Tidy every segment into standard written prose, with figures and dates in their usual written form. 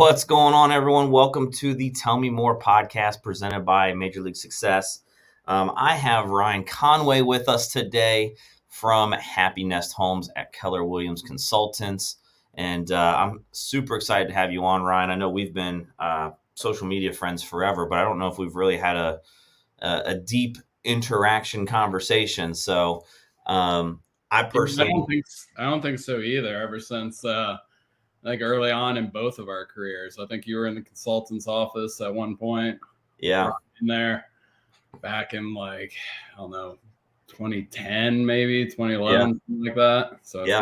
What's going on, everyone? Welcome to the Tell Me More podcast presented by Major League Success. I have Ryan Conway with us today from Happy Nest Homes at Keller Williams Consultants. And I'm super excited to have you on, Ryan. I know we've been social media friends forever, but I don't know if we've really had a deep interaction conversation. So I personally... I don't think so either. Ever since like early on in both of our careers, I think you were in the consultant's office at one point. Yeah. In there, back in I don't know, 2010 maybe 2011, something like that. So it's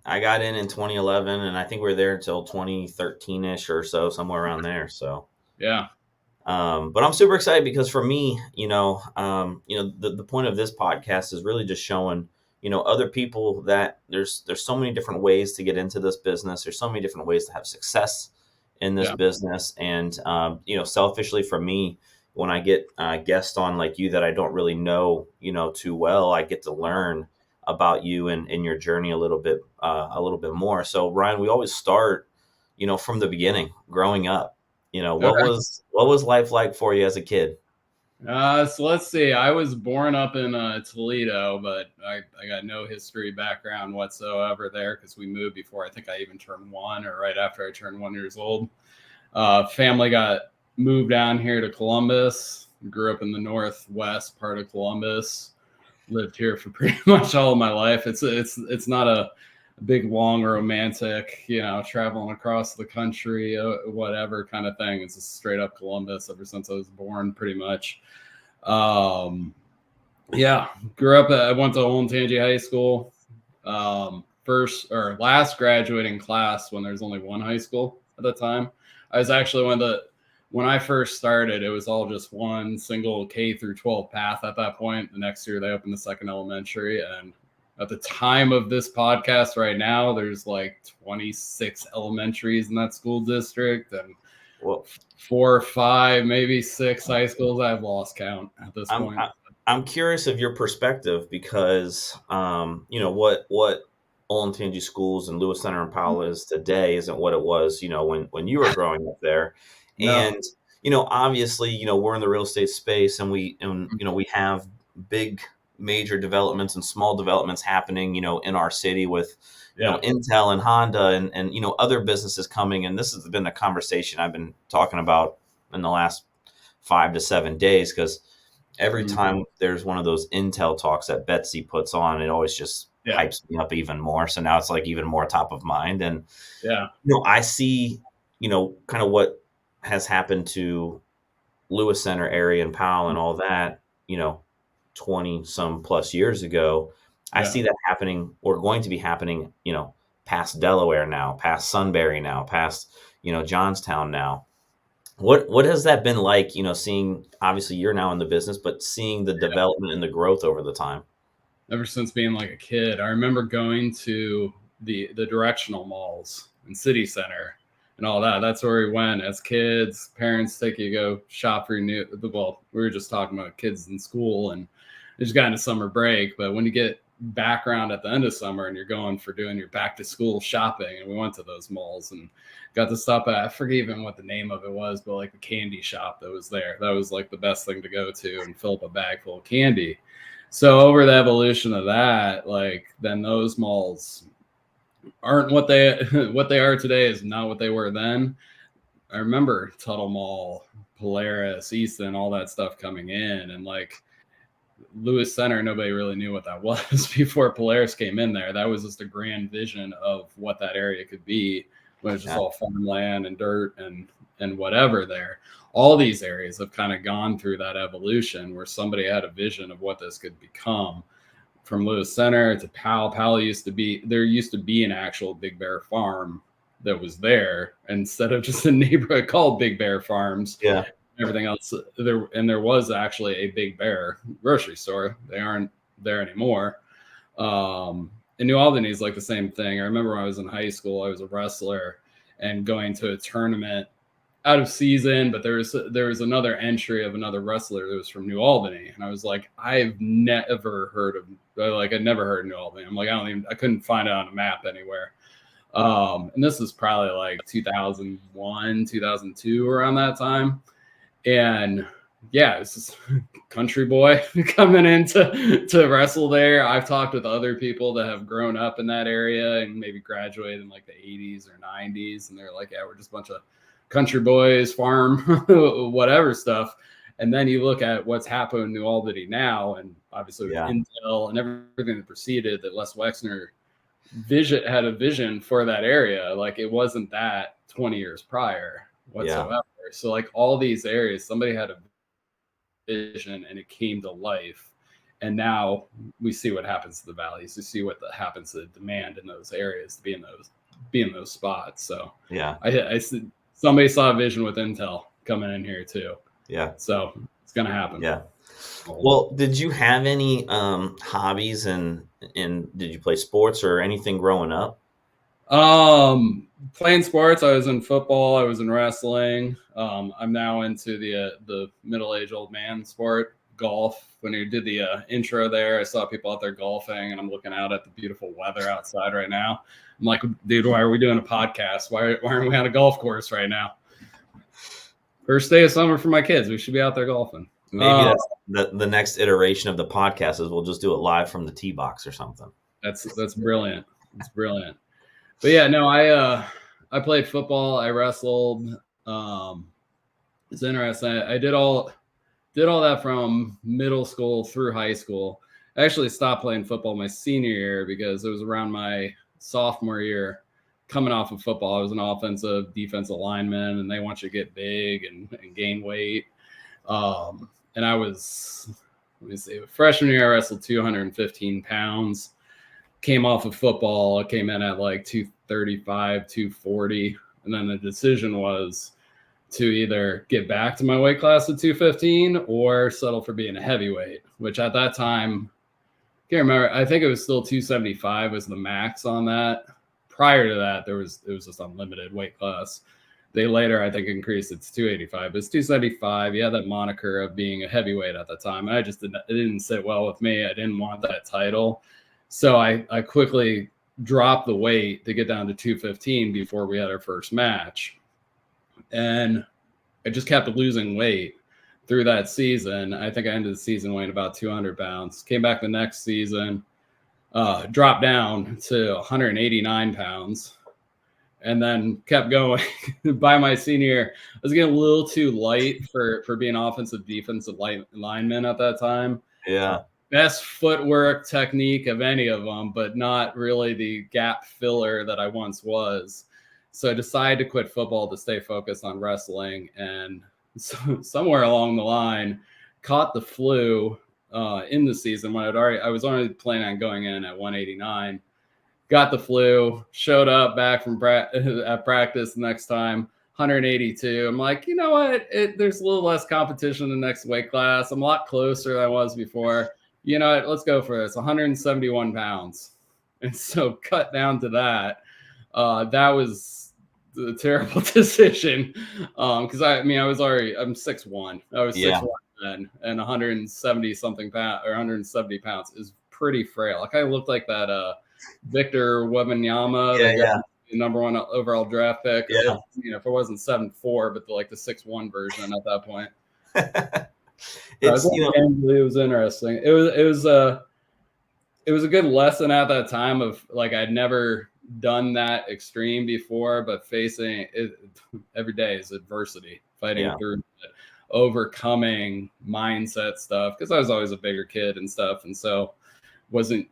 I got in 2011, and I think we were there until 2013ish or so, somewhere around there. So yeah. But I'm super excited because for me, the point of this podcast is really just showing, other people that there's so many different ways to get into this business. There's so many different ways to have success in this business. And, selfishly for me, when I get guests on like you that I don't really know, too well, I get to learn about you and your journey a little bit more. So Ryan, we always start, from the beginning, growing up. What was life like for you as a kid? So let's see. I was born up in Toledo, but I got no history background whatsoever there because we moved before I think I even turned one, or right after I turned 1 year old. Family got moved down here to Columbus. Grew up in the northwest part of Columbus. Lived here for pretty much all of my life. It's not a big, long, romantic, traveling across the country, whatever kind of thing. It's just straight up Columbus ever since I was born, pretty much. Grew up. I went to Olentangy High School. Last graduating class when there's only one high school at the time. I was actually when I first started, it was all just one single K through 12 path at that point. The next year they opened the second elementary, and at the time of this podcast right now, there's like 26 elementaries in that school district and 4 or 5, maybe 6 high schools. I've lost count at this point. I'm curious of your perspective because, what Olentangy schools and Lewis Center and Powell is today isn't what it was, when you were growing up there. And, obviously, we're in the real estate space and we have big major developments and small developments happening, in our city with, Intel and Honda and other businesses coming. And this has been a conversation I've been talking about in the last 5 to 7 days, because every time there's one of those Intel talks that Betsy puts on, it always just hypes me up even more. So now it's like even more top of mind. And, I see, kind of what has happened to Lewis Center area and Powell and all that, 20 some plus years ago. I see that happening or going to be happening, past Delaware now, past Sunbury now, past, Johnstown now. What has that been like, seeing, obviously you're now in the business, but seeing the development and the growth over the time? Ever since being like a kid, I remember going to the directional malls and city center and all that. That's where we went as kids. Parents take you to go shop for we were just talking about kids in school and just got into summer break. But when you get background at the end of summer and you're going for doing your back to school shopping, and we went to those malls and got to stop at, I forget even what the name of it was, but like the candy shop that was there. That was like the best thing to go to and fill up a bag full of candy. So over the evolution of that, then those malls aren't what they are today is not what they were then. I remember Tuttle Mall, Polaris, Easton, all that stuff coming in, and Lewis Center, nobody really knew what that was before Polaris came in there. That was just a grand vision of what that area could be, when it was just all farmland and dirt and whatever there. All these areas have kind of gone through that evolution where somebody had a vision of what this could become. From Lewis Center to Powell used to be an actual Big Bear farm that was there instead of just a neighborhood called Big Bear Farms. Yeah. Everything else there was actually a Big Bear grocery store. They aren't there anymore. In New Albany is like the same thing. I remember when I was in high school, I was a wrestler and going to a tournament out of season, but there was another entry of another wrestler that was from New Albany, and I was like, I've never heard of New Albany. I'm like, I couldn't find it on a map anywhere. And this is probably like 2001, 2002, around that time. And yeah, it's just country boy coming in to wrestle there. I've talked with other people that have grown up in that area and maybe graduated in like the 80s or 90s. And they're like, yeah, we're just a bunch of country boys, farm, whatever stuff. And then you look at what's happened in New Albany now, and obviously with Yeah. Intel and everything that preceded, that Les Wexner had a vision for that area. Like it wasn't that 20 years prior whatsoever. Yeah. So like all these areas, somebody had a vision and it came to life. And now we see what happens to the valleys. We see what happens to the demand in those areas to be in those spots. So Yeah. I somebody saw a vision with Intel coming in here too. Yeah. So it's gonna happen. Yeah. Well, did you have any hobbies and did you play sports or anything growing up? Playing sports, I was in football, I was in wrestling. I'm now into the middle-aged old man sport, golf. When you did the intro there, I saw people out there golfing, and I'm looking out at the beautiful weather outside right now. I'm like, dude, why are we doing a podcast? Why aren't we on a golf course right now? First day of summer for my kids. We should be out there golfing. Maybe that's the next iteration of the podcast is we'll just do it live from the tee box or something. That's brilliant. It's brilliant. But yeah, no, I played football. I wrestled. It's interesting. I did all that from middle school through high school. I actually stopped playing football my senior year because it was around my sophomore year. Coming off of football, I was an offensive, defensive lineman, and they want you to get big and gain weight. And I was, let me see, freshman year, I wrestled 215 pounds. Came off of football. I came in at like 235, 240. And then the decision was to either get back to my weight class at 215 or settle for being a heavyweight, which at that time, I can't remember. I think it was still 275 was the max on that. Prior to that, it was just unlimited weight class. They later, I think, increased it to 285. But it's 275. You had that moniker of being a heavyweight at the time. And it didn't sit well with me. I didn't want that title. So I quickly dropped the weight to get down to 215 before we had our first match. And I just kept losing weight through that season. I think I ended the season weighing about 200 pounds. Came back the next season, dropped down to 189 pounds, and then kept going. By my senior year, I was getting a little too light for being offensive, defensive lineman at that time. Yeah. Best footwork technique of any of them, but not really the gap filler that I once was. So I decided to quit football to stay focused on wrestling. And so, somewhere along the line, caught the flu in the season when I was already planning on going in at 189. Got the flu, showed up back from at practice the next time, 182. I'm like, you know what? There's a little less competition in the next weight class. I'm a lot closer than I was before. You know what? Let's go for this. 171 pounds. And so cut down to that. That was a terrible decision. Because I'm 6'1". I was 6'1" then, and 170 something pounds or 170 pounds is pretty frail. Like I looked like that Victor Wembanyama, that got the number 1 overall draft pick. Yeah. If it wasn't 7'4", but the 6'1" version at that point. It was interesting. It was a good lesson at that time of like I'd never done that extreme before, but facing it every day is adversity, fighting through it, overcoming mindset stuff, because I was always a bigger kid and stuff, and so wasn't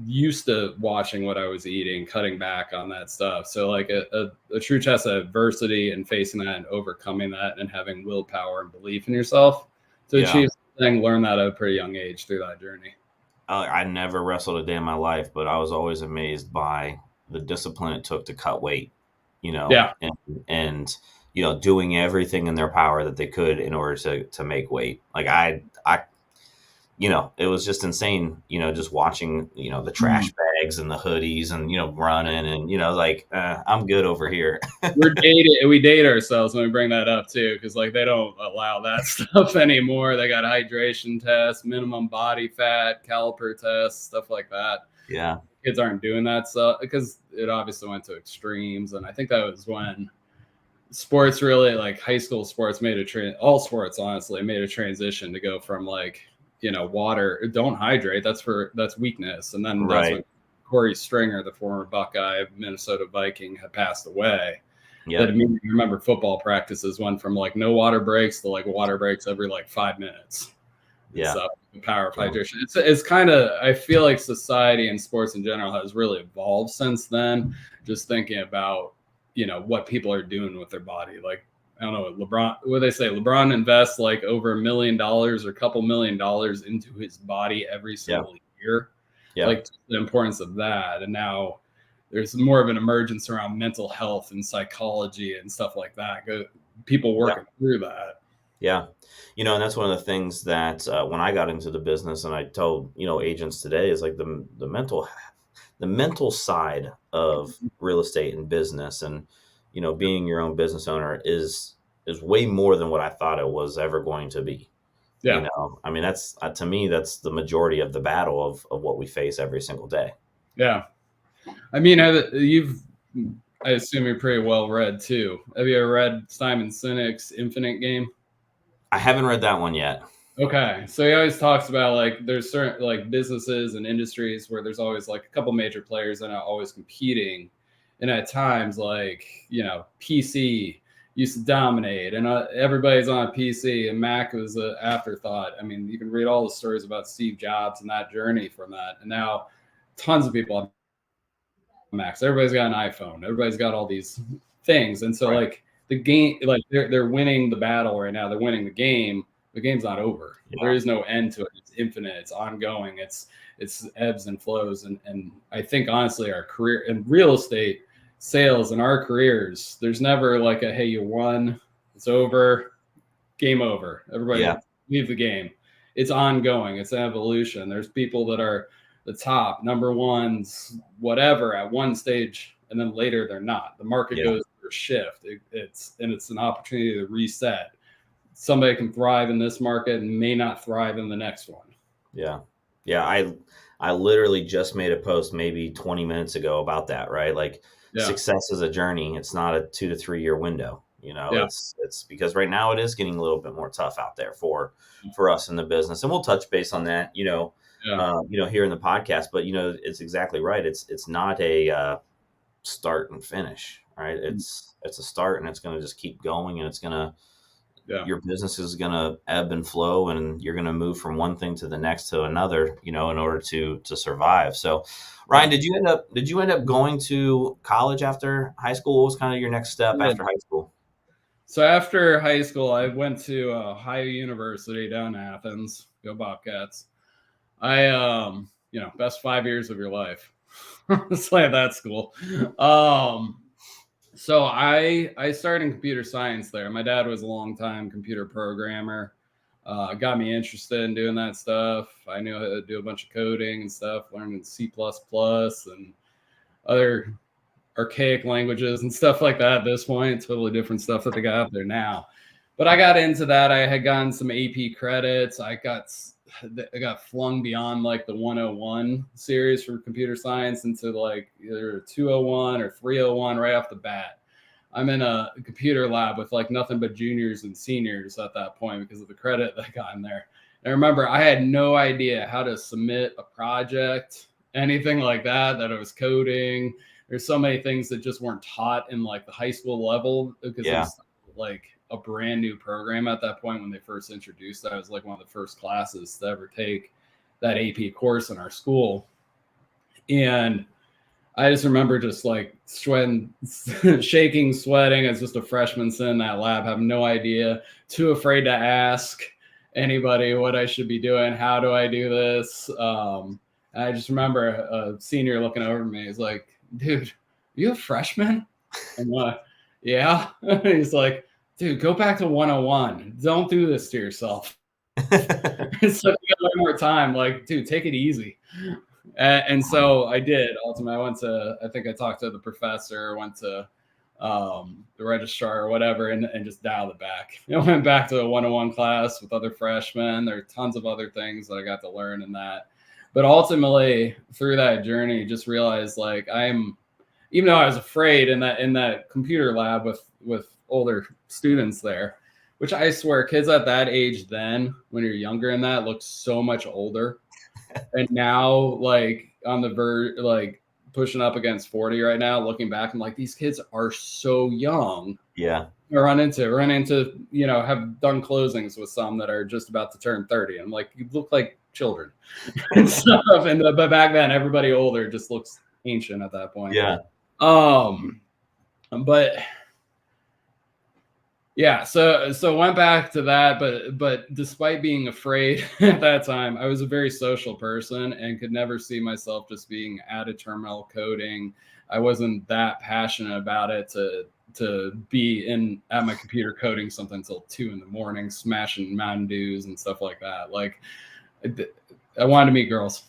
used to watching what I was eating, cutting back on that stuff. So like a true test of adversity and facing that and overcoming that and having willpower and belief in yourself to achieve something, learn that at a pretty young age through that journey. I never wrestled a day in my life, but I was always amazed by the discipline it took to cut weight, and doing everything in their power that they could in order to make weight. Like I it was just insane, just watching, the trash bags and the hoodies and, running and, like, I'm good over here. We date ourselves when we bring that up too, because like they don't allow that stuff anymore. They got hydration tests, minimum body fat, caliper tests, stuff like that. Yeah. Kids aren't doing that stuff because it obviously went to extremes, and I think that was when sports really, like high school sports, all sports honestly made a transition to go from like, water, don't hydrate, that's weakness, and then that's Right. when Corey Stringer, the former Buckeye Minnesota Viking, had passed away. That Yep. immediately, remember, football practices went from like no water breaks to like water breaks every like 5 minutes and Yeah. stuff. The power of Yeah. hydration. It's kind of, I feel like society and sports in general has really evolved since then. Just thinking about, what people are doing with their body. Like, I don't know, LeBron, what they say, LeBron invests like over $1 million or a couple $1 million into his body every single year. Yeah. Like the importance of that. And now there's more of an emergence around mental health and psychology and stuff like that. People working through that. Yeah. And that's one of the things that when I got into the business, and I told, agents today, is like the mental side of real estate and business, and, being your own business owner is way more than what I thought it was ever going to be. Yeah. I mean, that's to me, that's the majority of the battle of what we face every single day. Yeah. I mean, I assume you're pretty well read too. Have you ever read Simon Sinek's Infinite Game? I haven't read that one yet. Okay. So he always talks about like there's certain like businesses and industries where there's always like a couple major players and are always competing. And at times, like, PC used to dominate and everybody's on a PC, and Mac was an afterthought. I mean, you can read all the stories about Steve Jobs and that journey from that. And now tons of people have Macs. Everybody's got an iPhone. Everybody's got all these things. And so like the game, like they're winning the battle right now. They're winning the game. The game's not over. Yeah. There is no end to it. It's infinite. It's ongoing. It's ebbs and flows. And I think honestly, our career in real estate sales and our careers, there's never like a, hey, you won, it's over, game over. Everybody leave the game. It's ongoing. It's an evolution. There's people that are the top number ones, whatever, at one stage, and then later they're not. The market goes through a shift. It's an opportunity to reset. Somebody can thrive in this market and may not thrive in the next one. Yeah. I literally just made a post maybe 20 minutes ago about that, right? Like success is a journey. It's not a 2 to 3 year window. It's because right now it is getting a little bit more tough out there for us in the business. And we'll touch base on that, here in the podcast, but it's exactly right. It's not a start and finish, right? It's a start, and it's going to just keep going, and it's going to, your business is going to ebb and flow, and you're going to move from one thing to the next to another, in order to survive. So, Ryan, did you end up going to college after high school? What was kind of your next step after high school? So after high school, I went to Ohio University down in Athens. Go Bobcats. I, best 5 years of your life. Let's play at that school. So I started in computer science there. My dad was a longtime computer programmer. Got me interested in doing that stuff. I knew how to do a bunch of coding and stuff, learning C++ and other archaic languages and stuff like that at this point. Totally different stuff that they got out there now. But I got into that. I had gotten some AP credits. I got flung beyond like the 101 series for computer science into like either 201 or 301 right off the bat. I'm in a computer lab with like nothing but juniors and seniors at that point because of the credit that I got in there. And I remember I had no idea how to submit a project, anything like that I was coding. There's so many things that just weren't taught in like the high school level because it was like a brand new program at that point when they first introduced that. It was like one of the first classes to ever take that AP course in our school. And I just remember just like sweating, shaking, sweating as just a freshman sitting in that lab, having no idea, too afraid to ask anybody what I should be doing. How do I do this? And I just remember a senior looking over at me. He's like, dude, are you a freshman? I'm like, yeah. He's like, dude, go back to 101. Don't do this to yourself. So you got one more time, like, dude, take it easy. And so I did. Ultimately, I think I talked to the professor, went to the registrar or whatever, and just dialed it back. I went back to a 101 class with other freshmen. There are tons of other things that I got to learn in that. But ultimately, through that journey, just realized like even though I was afraid in that computer lab with older students there, which I swear kids at that age then, when you're younger in that, look so much older. And now, like on the verge, like pushing up against 40 right now, looking back, I'm like, these kids are so young. Yeah. I run into, have done closings with some that are just about to turn 30. I'm like, you look like children and stuff. But back then, everybody older just looks ancient at that point. Yeah. But yeah, so went back to that, but despite being afraid at that time, I was a very social person and could never see myself just being at a terminal coding. I wasn't that passionate about it to be at my computer coding something until 2 a.m, smashing Mountain Dews and stuff like that. Like, I wanted to meet girls.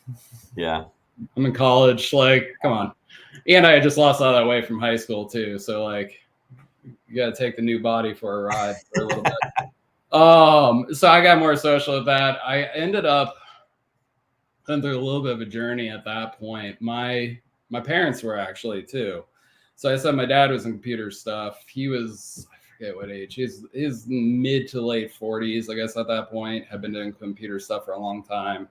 Yeah. I'm in college, like, come on. And I just lost all that weight from high school too, so like, you got to take the new body for a ride for a little bit. So I got more social with that. I ended up going through a little bit of a journey at that point. My parents were actually too. So I said my dad was in computer stuff. He was, I forget what age. He's mid to late 40s, I guess, at that point. Had been doing computer stuff for a long time.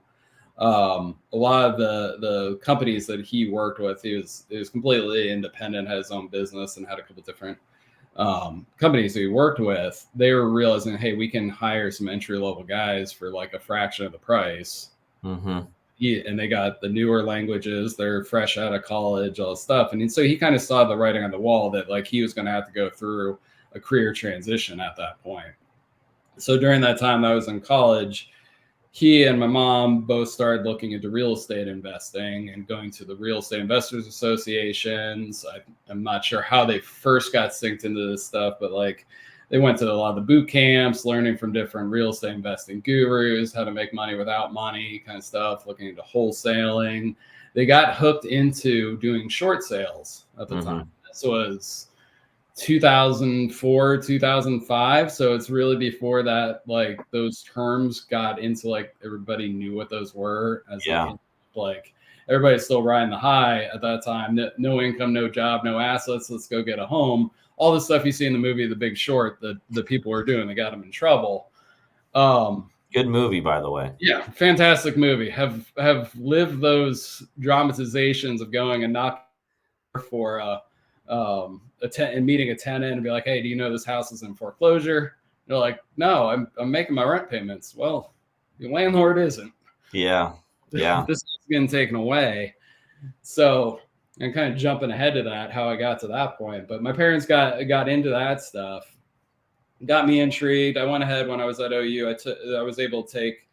A lot of the companies that he worked with, he was completely independent, had his own business, and had a couple different companies that we worked with. They were realizing, hey, we can hire some entry level guys for like a fraction of the price. Mm-hmm. And they got the newer languages, they're fresh out of college, all this stuff. And so he kind of saw the writing on the wall that like he was going to have to go through a career transition at that point. So during that time I was in college, he and my mom both started looking into real estate investing and going to the real estate investors associations. I'm not sure how they first got synced into this stuff, but like they went to a lot of the boot camps, learning from different real estate investing gurus, how to make money without money kind of stuff, looking into wholesaling. They got hooked into doing short sales at the time. This was 2004, 2005. So it's really before that, like those terms got into like everybody knew what those were as like everybody's still riding the high at that time. No income, no job, no assets. Let's go get a home. All the stuff you see in the movie The Big Short that the people were doing, they got them in trouble. Good movie, by the way. Yeah, fantastic movie. Have lived those dramatizations of going and knocking for and meeting a tenant and be like, hey, do you know this house is in foreclosure? They're like, no, I'm making my rent payments. Well, the landlord isn't. Yeah. This is getting taken away. So I'm kind of jumping ahead to that, how I got to that point. But my parents got into that stuff, got me intrigued. I went ahead when I was at OU. I was able to take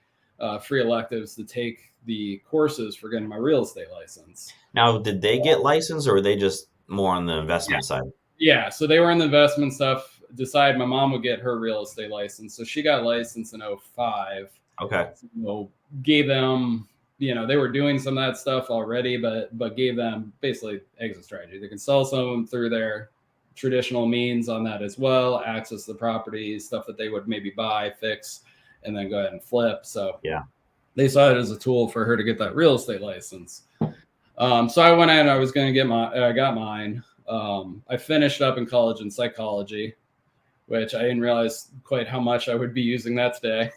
free electives to take the courses for getting my real estate license. Now, did they get licensed, or were they just more on the investment side? Yeah, so they were in the investment stuff. Decided my mom would get her real estate license, so she got licensed in 2005. Okay. So gave them, they were doing some of that stuff already, but gave them basically exit strategy. They can sell some of them through their traditional means on that as well, access the properties, stuff that they would maybe buy, fix, and then go ahead and flip. So yeah, they saw it as a tool for her to get that real estate license. So I went in, I was going to get I got mine. I finished up in college in psychology, which I didn't realize quite how much I would be using that today.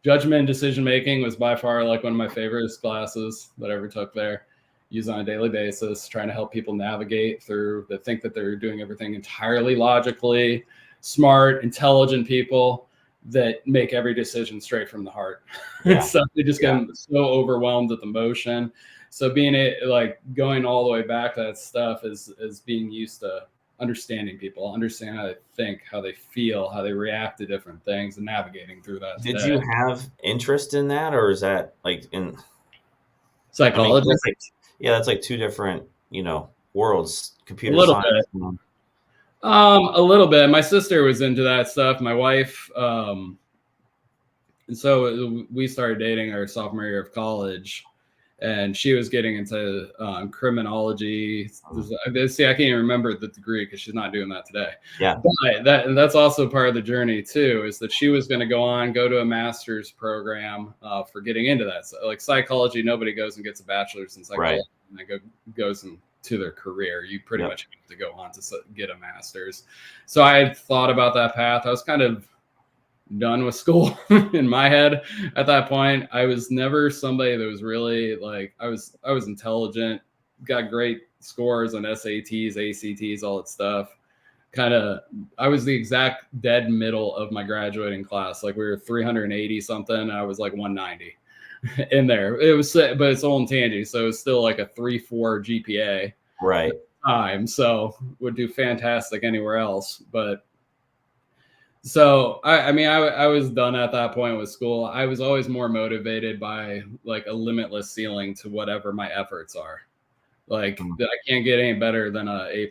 Judgment and decision making was by far like one of my favorite classes that I ever took there. Use on a daily basis, trying to help people navigate through that think that they're doing everything entirely logically, smart, intelligent people that make every decision straight from the heart. Yeah. So they just get so overwhelmed with emotion. So being like going all the way back to that stuff is being used to understanding people, understand how they think, how they feel, how they react to different things, and navigating through that. Did you have interest in that, or is that like in psychology? I mean, that's like two different, worlds. Computer a science. Bit. A little bit. My sister was into that stuff. My wife so we started dating our sophomore year of college, and she was getting into criminology. See, I can't even remember the degree because she's not doing that today. Yeah. But that's also part of the journey too, is that she was going to go to a master's program for getting into that. So, like psychology, nobody goes and gets a bachelor's in psychology Right. and then goes into their career. You pretty Yep. much have to go on to get a master's. So I had thought about that path. I was kind of done with school in my head at that point. I was never somebody that was really like, I was intelligent, got great scores on SATs, ACTs, all that stuff. I was the exact dead middle of my graduating class. Like we were 380 something, and I was like 190 in there. It was, but it's Olentangy, so it's still like a 3.4 GPA Right. time. So would do fantastic anywhere else, but so I mean, I was done at that point with school. I was always more motivated by like a limitless ceiling to whatever my efforts are. Like I can't get any better than a A+.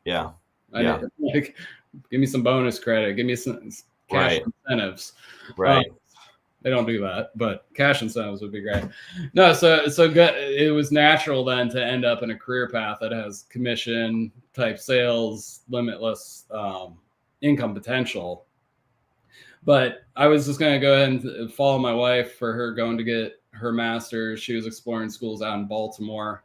Yeah. I like, give me some bonus credit, give me some cash incentives. Right. They don't do that, but cash incentives would be great. No, so good. It was natural then to end up in a career path that has commission type sales, limitless income potential. But I was just going to go ahead and follow my wife for her going to get her master's. She was exploring schools out in Baltimore.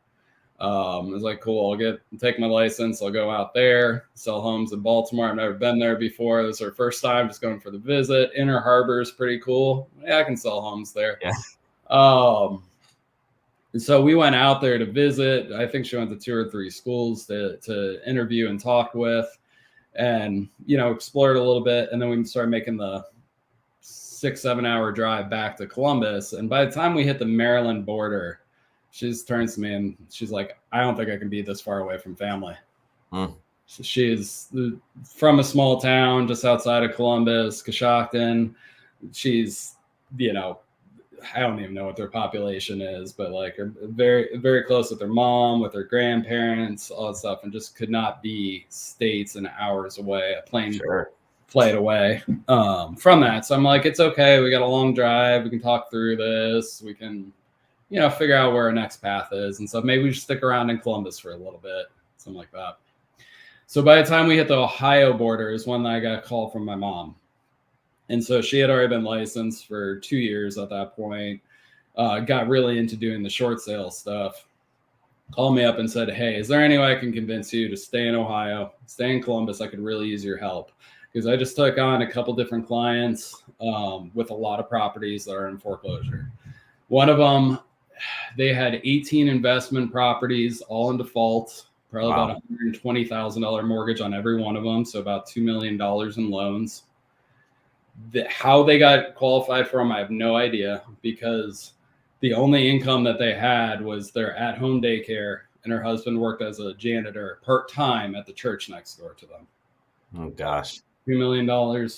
I was like, cool, I'll take my license. I'll go out there, sell homes in Baltimore. I've never been there before. This is our first time, just going for the visit. Inner Harbor is pretty cool. Yeah, I can sell homes there. Yeah. So we went out there to visit. I think she went to 2 or 3 schools to interview and talk with, and explored a little bit. And then we started making the 6-7 hour drive back to Columbus. And by the time we hit the Maryland border, she just turns to me and she's like, I don't think I can be this far away from family. So she's from a small town just outside of Columbus, Coshocton. She's, I don't even know what their population is, but like very, very close with their mom, with their grandparents, all that stuff, and just could not be states and hours away, a plane flight away from that. So I'm like, it's okay. We got a long drive. We can talk through this. We can, figure out where our next path is. And so maybe we should stick around in Columbus for a little bit, something like that. So by the time we hit the Ohio border is when I got a call from my mom. And so she had already been licensed for 2 years at that point, got really into doing the short sale stuff, called me up and said, hey, is there any way I can convince you to stay in Ohio, stay in Columbus? I could really use your help. Because I just took on a couple different clients with a lot of properties that are in foreclosure. One of them, they had 18 investment properties, all in default, probably about $120,000 mortgage on every one of them. So about $2 million in loans. How they got qualified for them, I have no idea, because the only income that they had was their at-home daycare, and her husband worked as a janitor part-time at the church next door to them. Oh, gosh. $2 million.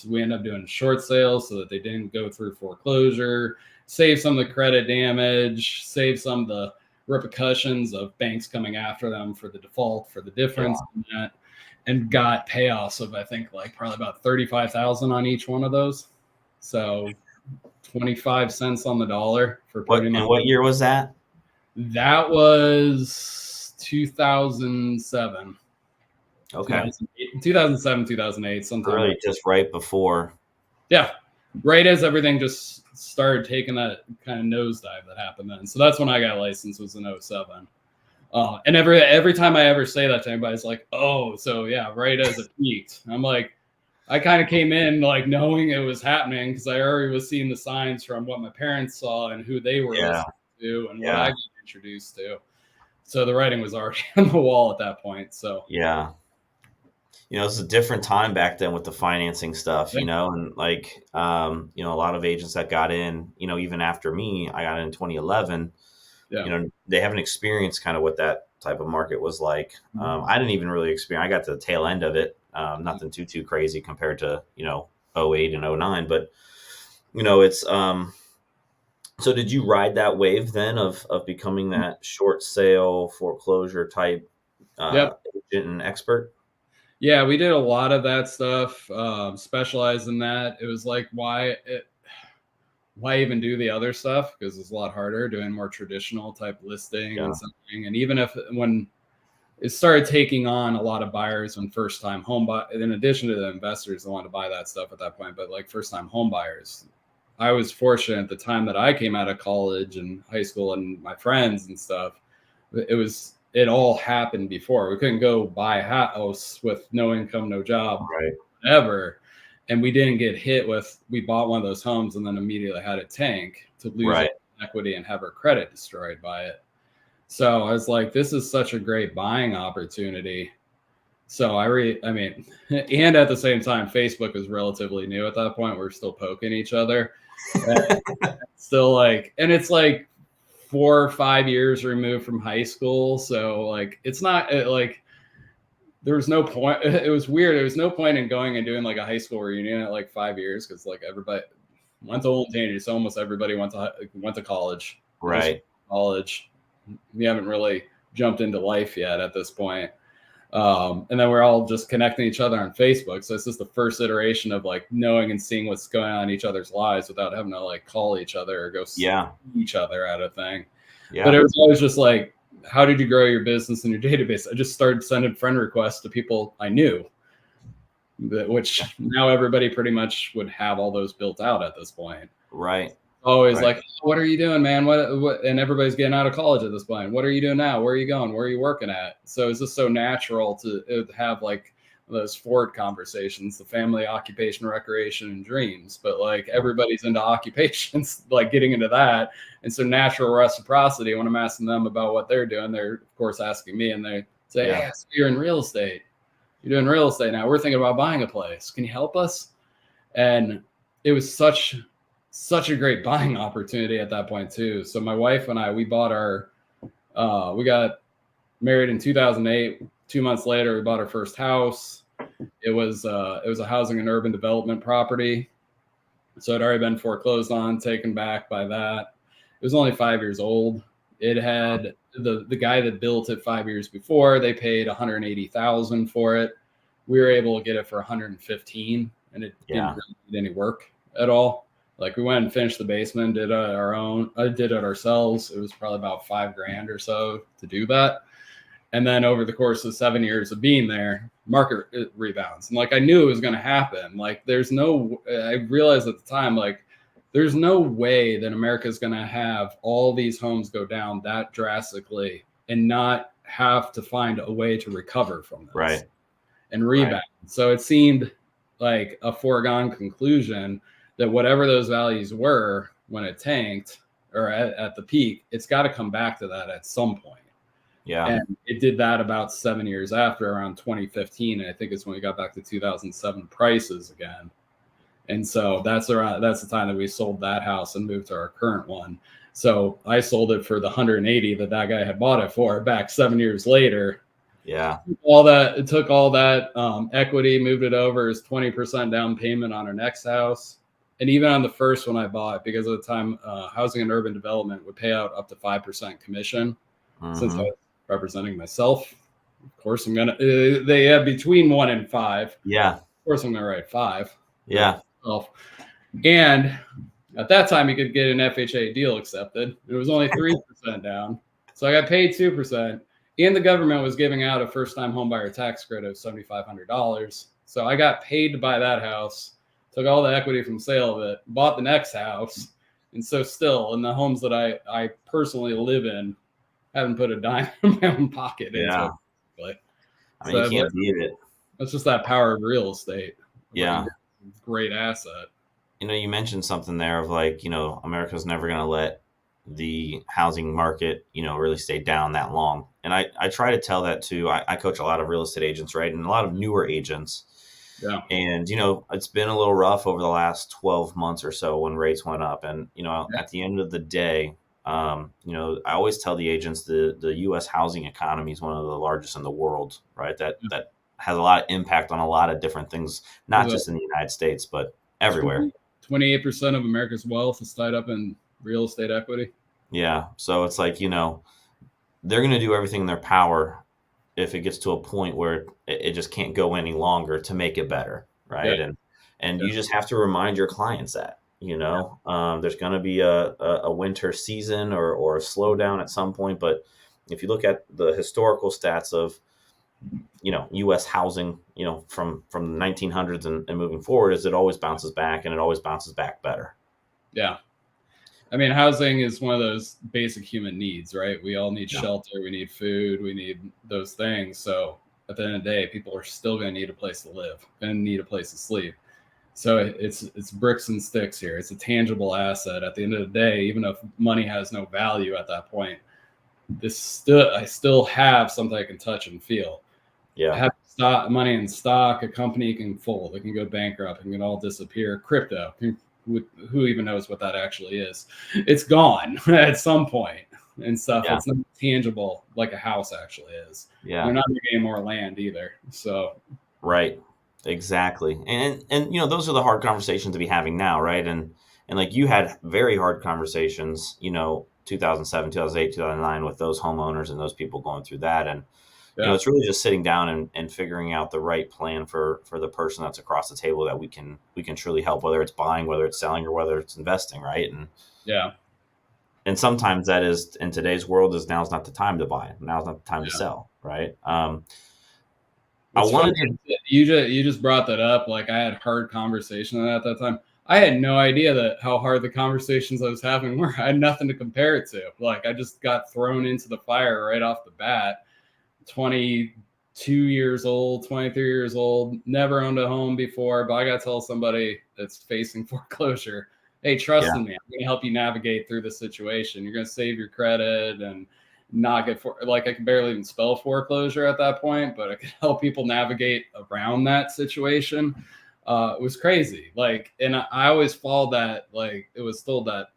We ended up doing short sales so that they didn't go through foreclosure, save some of the credit damage, save some of the repercussions of banks coming after them for the default, for the difference in that, and got payoffs of, I think, like probably about $35,000 on each one of those. So 25 cents on the dollar for pretty much. And what year was that? That was 2007. Okay. 2007, 2008, sometime. Really just right before. Yeah. Right as everything just started taking that kind of nosedive that happened then. So that's when I got licensed, was in 2007. And every time I ever say that to anybody, it's like, oh, so yeah, right as it peaked. I'm like, I kind of came in like knowing it was happening because I already was seeing the signs from what my parents saw and who they were listening to and what I got introduced to. So the writing was already on the wall at that point. So yeah. It's a different time back then with the financing stuff, and like, a lot of agents that got in, even after me, I got in 2011, they haven't experienced kind of what that type of market was like. I didn't even really experience, I got to the tail end of it. Nothing too crazy compared to, 08 and 09, but it's, so did you ride that wave then of becoming that short sale foreclosure type agent and expert? Yeah, we did a lot of that stuff, specialized in that. It was like, why even do the other stuff? Because it's a lot harder doing more traditional type listing Yeah. and something. And even if when it started taking on a lot of buyers when first time home buy, in addition to the investors that want to buy that stuff at that point, but like first time home buyers, I was fortunate at the time that I came out of college and high school and my friends and stuff. It all happened before. We couldn't go buy a house with no income, no job, Right. ever. And we didn't get hit with, we bought one of those homes and then immediately had it tank to lose Right. all equity and have our credit destroyed by it. So I was like, this is such a great buying opportunity. So I mean, and at the same time, Facebook was relatively new at that point. We're still poking each other. And still like, and it's like 4 or 5 years removed from high school. So like, it's not like, there was no point. It was weird. There was no point in going and doing like a high school reunion at like 5 years because like everybody went to Old Tangent. So almost everybody went to college, high school, Right. college. We haven't really jumped into life yet at this point. And then we're all just connecting each other on Facebook. So it's just the first iteration of like knowing and seeing what's going on in each other's lives without having to like call each other or go see Yeah. each other at a thing. But Yeah. it was always just like, how did you grow your business and your database? I just started sending friend requests to people I knew, which now everybody pretty much would have all those built out at this point. Right. Always Right. like, oh, what are you doing, man? What? And everybody's getting out of college at this point. What are you doing now? Where are you going? Where are you working at? So it's just so natural to have like those Ford conversations, the family, occupation, recreation, and dreams. But like everybody's into occupations, like getting into that. And so natural reciprocity, when I'm asking them about what they're doing, they're of course asking me and they say, Yeah. hey, so you're in real estate. You're doing real estate now. We're thinking about buying a place. Can you help us? And it was such a great buying opportunity at that point too. So my wife and I, we got married in 2008. 2 months later, we bought our first house. It was a housing and urban development property. So it had already been foreclosed on, taken back by that. It was only 5 years old. It had the guy that built it 5 years before, they paid 180,000 for it. We were able to get it for 115, and it didn't Yeah. really need any work at all. Like we went and finished the basement, did it our own. I did it ourselves. It was probably about $5,000 or so to do that. And then over the course of 7 years of being there, market rebounds. And like I knew it was going to happen. Like I realized at the time, like there's no way that America is going to have all these homes go down that drastically and not have to find a way to recover from this Right. and rebound. Right. So it seemed like a foregone conclusion that whatever those values were when it tanked or at the peak, it's got to come back to that at some point. Yeah. And it did that about 7 years after, around 2015. And I think it's when we got back to 2007 prices again. And so that's the time that we sold that house and moved to our current one. So I sold it for the 180 that guy had bought it for back 7 years later. Yeah. It took all that equity, moved it over as 20% down payment on our next house. And even on the first one I bought, because at the time, housing and urban development would pay out up to 5% commission. Since I Mm-hmm. was representing myself, of course I'm gonna. They have between 1 and 5. Yeah. Of course I'm gonna write 5. Yeah. And at that time, you could get an FHA deal accepted. It was only 3% down, so I got paid 2%. And the government was giving out a first-time homebuyer tax credit of $7,500. So I got paid to buy that house, took all the equity from sale of it, bought the next house, and so still in the homes that I personally live in, haven't put a dime in my own pocket into Yeah. it. But I mean, so you can't beat it. that's just that power of real estate. Yeah. Great asset. You mentioned something there of like, America's never going to let the housing market, really stay down that long. And I try to tell that to, I coach a lot of real estate agents, right? And a lot of newer agents. Yeah. And, it's been a little rough over the last 12 months or so when rates went up. And, at the end of the day, I always tell the agents the U.S. housing economy is one of the largest in the world, right? That has a lot of impact on a lot of different things, not just in the United States, but everywhere. 28% of America's wealth is tied up in real estate equity. Yeah. So it's like, they're going to do everything in their power if it gets to a point where it just can't go any longer to make it better. Right. Yeah. And you just have to remind your clients that. There's going to be a winter season or a slowdown at some point. But if you look at the historical stats of U.S. housing, from the 1900s and moving forward, is it always bounces back, and it always bounces back better. Yeah. I mean, housing is one of those basic human needs, right? We all need Yeah. shelter, we need food, we need those things. So at the end of the day, people are still going to need a place to live and need a place to sleep. So it's bricks and sticks here. It's a tangible asset. At the end of the day, even if money has no value at that point, I still have something I can touch and feel. I Yeah. have money in stock. A company can fold. It can go bankrupt. It can all disappear. Crypto. Who even knows what that actually is? It's gone at some point and stuff. Yeah. It's not tangible like a house actually is. Yeah. They're not getting more land either. So Right. Exactly. And those are the hard conversations to be having now, right? And like you had very hard conversations, 2007, 2008, 2009 with those homeowners and those people going through that. And yeah, it's really just sitting down and figuring out the right plan for the person that's across the table that we can truly help, whether it's buying, whether it's selling, or whether it's investing, right? yeah, And sometimes that is, in today's world, is now's not the time to buy. Now's not the time to yeah. sell, right? I It's funny wanted to, you just brought that up. Like I had hard conversations at that time. I had no idea that how hard the conversations I was having were. I had nothing to compare it to. Like I just got thrown into the fire right off the bat. 22 years old, 23 years old, never owned a home before, but I got to tell somebody that's facing foreclosure, hey, trust yeah, in me. I'm going to help you navigate through the situation. You're going to save your credit and not get like I could barely even spell foreclosure at that point, but I could help people navigate around that situation. It was crazy. Like, and I always followed that. Like, it was told that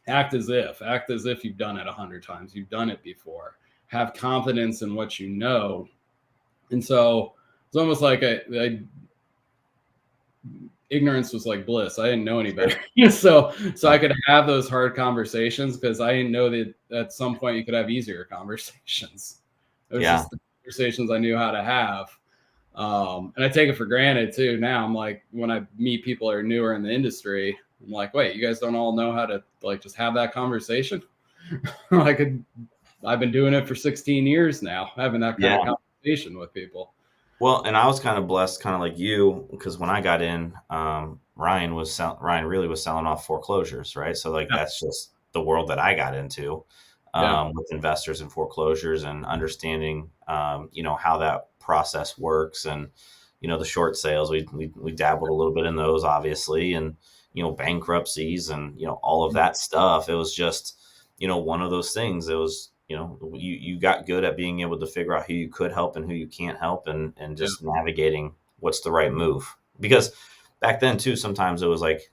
act as if you've done it 100 times, you've done it before, have confidence in what you know. And so it's almost like ignorance was like bliss. I didn't know any better. sure. So Yeah. I could have those hard conversations because I didn't know that at some point you could have easier conversations. It was Yeah. just the conversations I knew how to have. And I take it for granted too. Now I'm like, when I meet people that are newer in the industry, I'm like, wait, you guys don't all know how to like just have that conversation? I've been doing it for 16 years now, having that kind of Yeah. conversation with people. Well, and I was kind of blessed, kind of like you, because when I got in, Ryan really was selling off foreclosures, right? So like Yeah. that's just the world that I got into, Yeah. with investors and foreclosures and understanding, how that process works, and the short sales. We dabbled a little bit in those, obviously, and bankruptcies and all of that stuff. It was just one of those things. It was you got good at being able to figure out who you could help and who you can't help, and Yeah. just navigating what's the right move. Because back then too, sometimes it was like,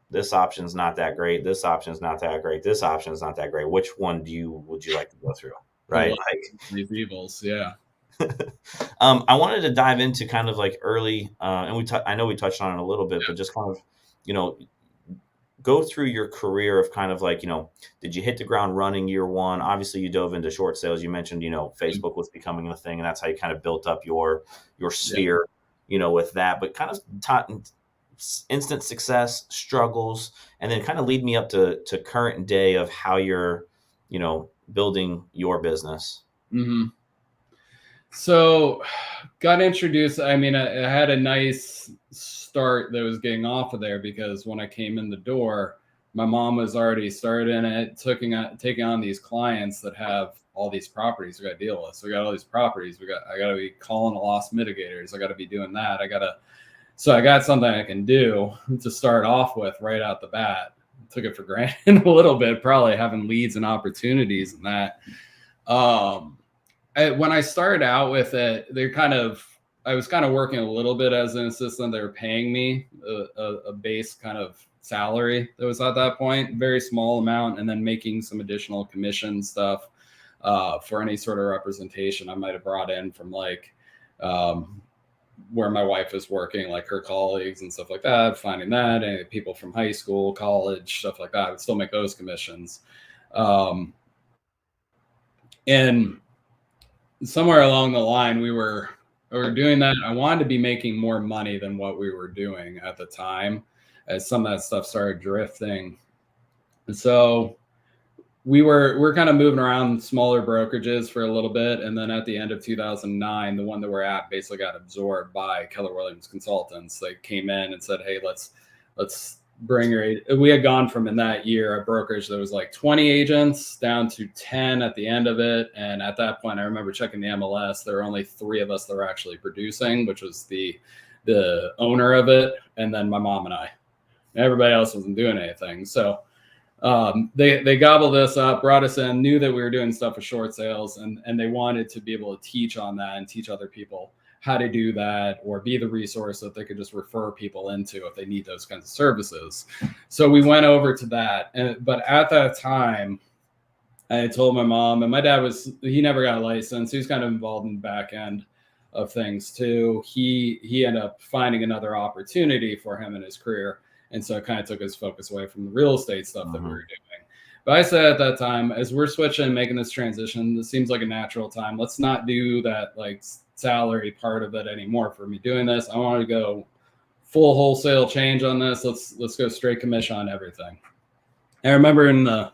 this option's not that great, this option's not that great, this option's not that great. Which one would you like to go through, The right? less these evils. Yeah. Like, I wanted to dive into kind of like early, and I know we touched on it a little bit, but just kind of, you know, go through your career of kind of like, did you hit the ground running year one? Obviously, you dove into short sales. You mentioned, Yeah. Facebook was becoming a thing, and that's how you kind of built up your Yeah. sphere, with that. But kind of taught instant success, struggles, and then kind of lead me up to current day of how you're, building your business. Mm-hmm. So got introduced. I mean, I had a nice start that was getting off of there because when I came in the door, my mom was already started in it, taking on these clients that have all these properties we got to deal with. So we got all these properties. I got to be calling the loss mitigators. I got to be doing that. So I got something I can do to start off with right out the bat. Took it for granted a little bit, probably having leads and opportunities and that. Um, when I started out with it, I was kind of working a little bit as an assistant. They were paying me a base kind of salary that was at that point, very small amount, and then making some additional commission stuff for any sort of representation I might have brought in from like um, where my wife is working, like her colleagues and stuff like that, finding that, and people from high school, college, stuff like that. I would still make those commissions. Um, and somewhere along the line we were doing that. I wanted to be making more money than what we were doing at the time. as some of that stuff started drifting. And so we're kind of moving around smaller brokerages for a little bit, and then at the end of 2009, the one that we're at basically got absorbed by Keller Williams Consultants. They came in and said, "Hey, let's bring your." We had gone from in that year a brokerage that was like 20 agents down to 10 at the end of it, and at that point, I remember checking the MLS. There were only 3 of us that were actually producing, which was the owner of it, and then my mom and I. Everybody else wasn't doing anything, so. They gobbled us up, brought us in, knew that we were doing stuff with short sales, and they wanted to be able to teach on that and teach other people how to do that, or be the resource that they could just refer people into if they need those kinds of services. So we went over to that. But at that time, I told my mom, and my dad he never got a license. He was kind of involved in the back end of things too. He ended up finding another opportunity for him in his career. And so it kind of took his focus away from the real estate stuff that we were doing. But I said at that time, as we're switching, making this transition, this seems like a natural time. Let's not do that like salary part of it anymore for me doing this. I want to go full wholesale change on this. Let's go straight commission on everything. I remember in the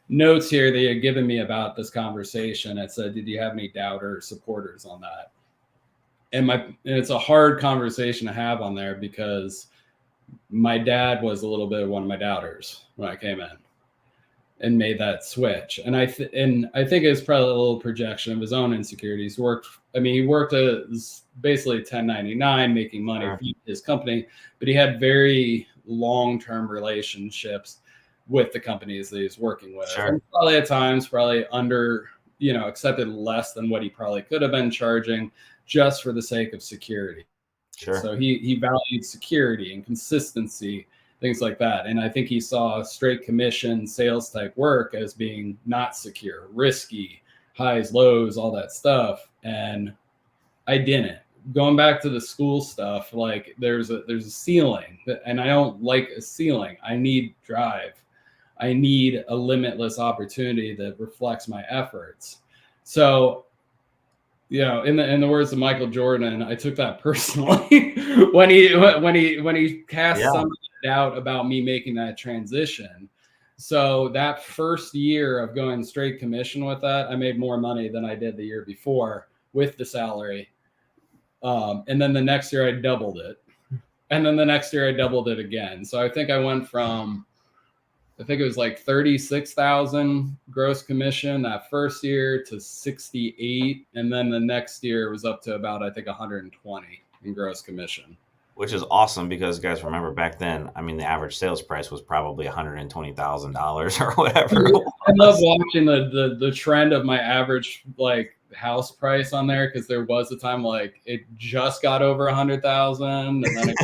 notes here they had given me about this conversation, it said, "Did you have any doubters, supporters on that?" And it's a hard conversation to have on there because my dad was a little bit of one of my doubters when I came in and made that switch. And I think it's probably a little projection of his own insecurities. He worked as basically 1099, making money for his company, but he had very long-term relationships with the companies that he's working with. Sure. And probably at times, under, accepted less than what he probably could have been charging just for the sake of security. Sure. So he valued security and consistency, things like that. And I think he saw straight commission sales type work as being not secure, risky, highs, lows, all that stuff. And I didn't. Going back to the school stuff, like there's a ceiling, and I don't like a ceiling. I need drive. I need a limitless opportunity that reflects my efforts. So, in the words of Michael Jordan, I took that personally when he cast some doubt about me making that transition. So that first year of going straight commission with that, I made more money than I did the year before with the salary. And then the next year I doubled it. And then the next year I doubled it again. So I think I went from, it was like 36,000 gross commission that first year to 68. And then the next year was up to about, I think, 120 in gross commission. Which is awesome because, guys, remember back then, the average sales price was probably $120,000 or whatever. I love watching the trend of my average like house price on there, because there was a time like it just got over 100,000, and then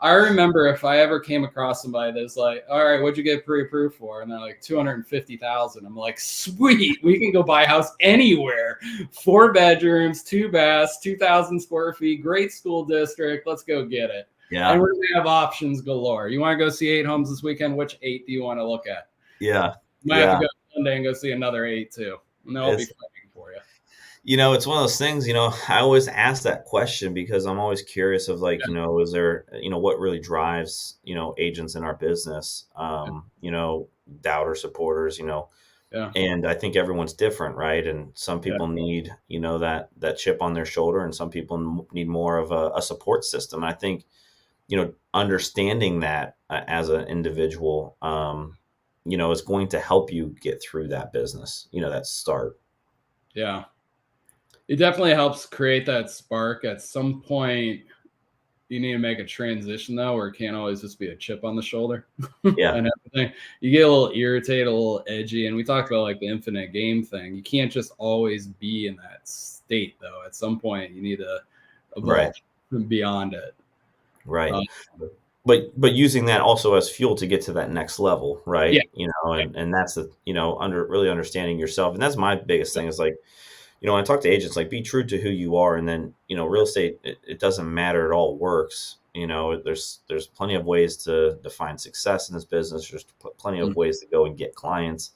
I remember if I ever came across somebody that's like, "All right, what'd you get pre-approved for?" And they're like 250,000. I'm like, "Sweet, we can go buy a house anywhere. 4 bedrooms, 2 baths, 2,000 square feet, great school district. Let's go get it." Yeah. And we're gonna have options galore. You want to go see 8 homes this weekend? Which 8 do you want to look at? Yeah. You might have to go Sunday and go see another 8 too, and they'll be fighting for you. It's one of those things, I always ask that question because I'm always curious of like, is there, what really drives, agents in our business, doubter supporters, and I think everyone's different. Right. And some people need, that chip on their shoulder, and some people need more of a support system. I think, understanding that as an individual, is going to help you get through that business, that start. Yeah. It definitely helps create that spark. At some point, you need to make a transition though, where it can't always just be a chip on the shoulder. Yeah. And everything. You get a little irritated, a little edgy. And we talked about like the infinite game thing. You can't just always be in that state though. At some point, you need to evolve beyond it. Right. But using that also as fuel to get to that next level, right? Yeah. And that's the, really understanding yourself. And that's my biggest thing is like, when I talk to agents, like be true to who you are. And then, real estate, it doesn't matter. It all works. There's plenty of ways to define success in this business. There's plenty of ways to go and get clients.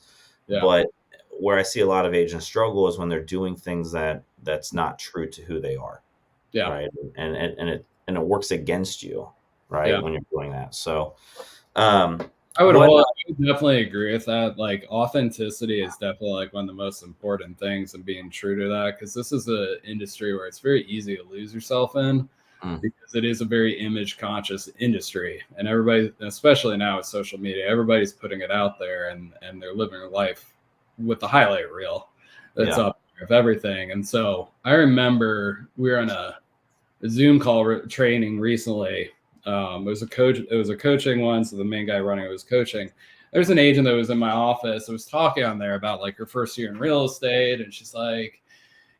Yeah. But where I see a lot of agents struggle is when they're doing things that's not true to who they are. Yeah. Right. And it works against you. right? Yeah. When you're doing that. So, um, I would what, definitely agree with that. Like authenticity is definitely like one of the most important things, and being true to that, because this is an industry where it's very easy to lose yourself in, mm, because it is a very image conscious industry, and everybody, especially now with social media, everybody's putting it out there, and they're living their life with the highlight reel that's yeah, up there of everything. And so I remember we were on a Zoom call training recently. It was a coach. It was a coaching one. So the main guy running it was coaching. There's an agent that was in my office. I was talking on there about like her first year in real estate, and she's like,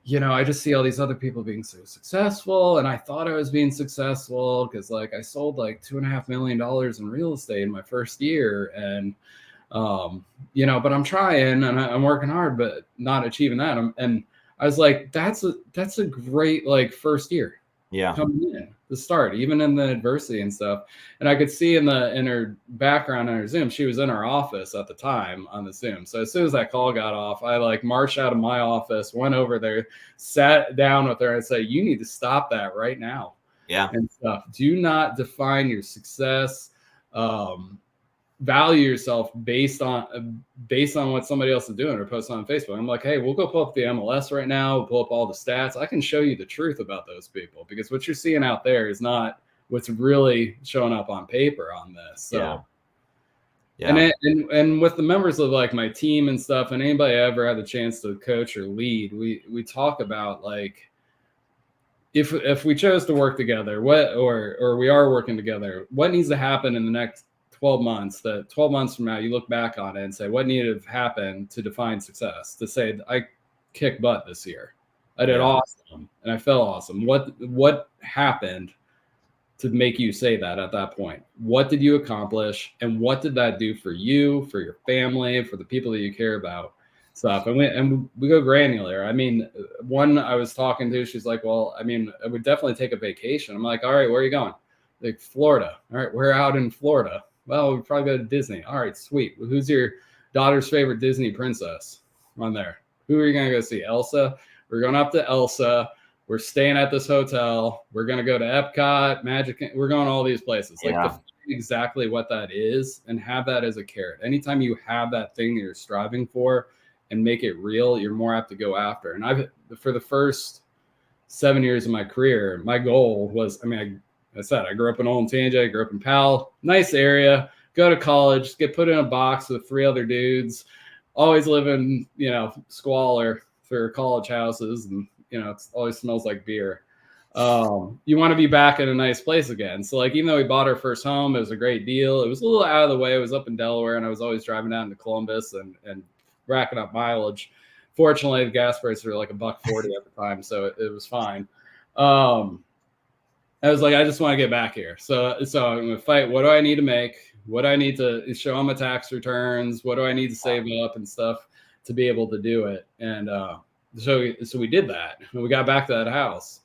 I just see all these other people being so successful, and I thought I was being successful because like I sold like $2.5 million in real estate in my first year, and but I'm trying and I'm working hard, but not achieving that. And I was like, that's a great like first year yeah, coming in the start, even in the adversity and stuff. And I could see in her background in her Zoom, she was in her office at the time on the Zoom. So as soon as that call got off, I like marched out of my office, went over there, sat down with her and said, you need to stop that right now yeah, and stuff. Do not define your success. Um, Value yourself based on what somebody else is doing or posting on Facebook. I'm like, hey, we'll go pull up the MLS right now, we'll pull up all the stats. I can show you the truth about those people, because what you're seeing out there is not what's really showing up on paper on this. yeah, So and yeah, and with the members of like my team and stuff, and anybody I ever had the chance to coach or lead, we talk about like, if we chose to work together, or we are working together, what needs to happen in the next 12 months, that 12 months from now you look back on it and say, what needed to happen to define success, to say I kicked butt this year, I did yeah, awesome, and I felt awesome. What happened to make you say that at that point? What did you accomplish, and what did that do for you, for your family, for the people that you care about? Stuff. And we go granular. I mean, one I was talking to, she's like, well, I mean, I would definitely take a vacation. I'm like, all right, where are you going? Like, Florida. All right, we're out in Florida. Well, we'd probably go to Disney. All right, sweet. Well, who's your daughter's favorite Disney princess on there? Who are you going to go see? Elsa. We're going up to Elsa. We're staying at this hotel. We're going to go to Epcot, Magic. We're going to all these places. Like, yeah, define exactly what that is and have that as a carrot. Anytime you have that thing that you're striving for and make it real, you're more apt to go after. And for the first 7 years of my career, my goal was, I mean, I said, I grew up in Olentangy, I grew up in Powell, nice area, go to college, get put in a box with 3 other dudes, always live in, squalor for college houses. And, it always smells like beer. You want to be back in a nice place again. So like, even though we bought our first home, it was a great deal. It was a little out of the way. It was up in Delaware, and I was always driving down to Columbus and racking up mileage. Fortunately, the gas prices were like $1.40 at the time, so it was fine. I was like, I just want to get back here. So I'm going to fight. What do I need to make? What do I need to show on my tax returns? What do I need to save up and stuff to be able to do it? And so we did that. And we got back to that house.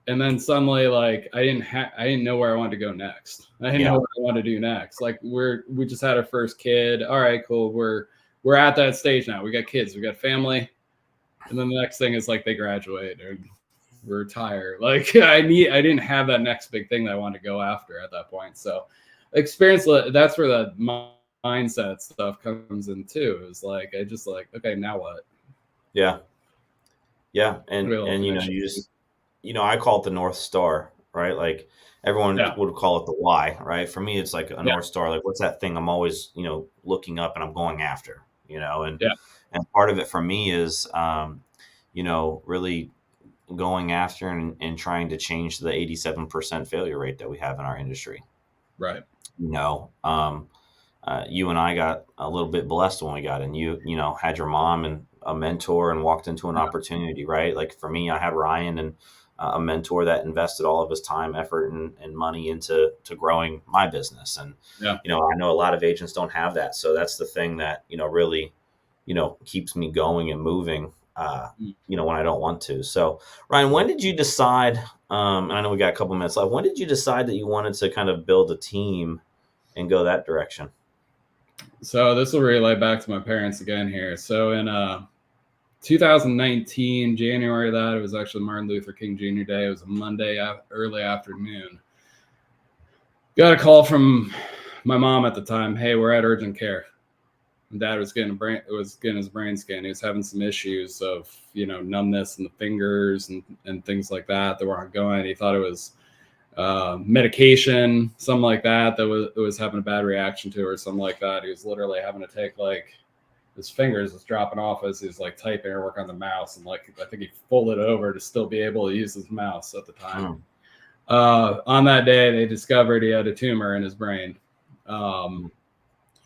And then suddenly, like, I didn't know where I wanted to go next. I didn't yeah, know what I wanted to do next. Like, we just had our first kid. All right, cool. We're at that stage now. We got kids. We got family. And then the next thing is like they graduate or retire. Like, I didn't have that next big thing that I wanted to go after at that point. So experience, that's where the mindset stuff comes in too. Is like, I just like, okay, now what? yeah, yeah, What do I and finish? you just, I call it the North Star, right? Like everyone Yeah, would call it the why, right? For me, it's like a yeah, North Star. Like, what's that thing I'm always, looking up and I'm going after, yeah, and part of it for me is, really going after and trying to change the 87% failure rate that we have in our industry. right. You know, you and I got a little bit blessed when we got in. You had your mom and a mentor and walked into an Yeah, opportunity, right? Like for me, I had Ryan and a mentor that invested all of his time, effort, and money into growing my business. And yeah. I know a lot of agents don't have that, so that's the thing that really keeps me going and moving. When I don't want to. So, Ryan, when did you decide? And I know we got a couple minutes left. When did you decide that you wanted to kind of build a team and go that direction? So this will relate back to my parents again here. So in 2019, January of that, it was actually Martin Luther King Jr. Day. It was a Monday early afternoon. Got a call from my mom at the time. Hey, we're at urgent care. Dad was getting his brain scanned. He was having some issues of, numbness in the fingers and things like that were ongoing. He thought it was medication, something like that was having a bad reaction to, or something like that. He was literally having to take like his fingers was dropping off as he's like typing or work on the mouse, and like I think he folded over to still be able to use his mouse at the time. Mm. On that day, they discovered he had a tumor in his brain,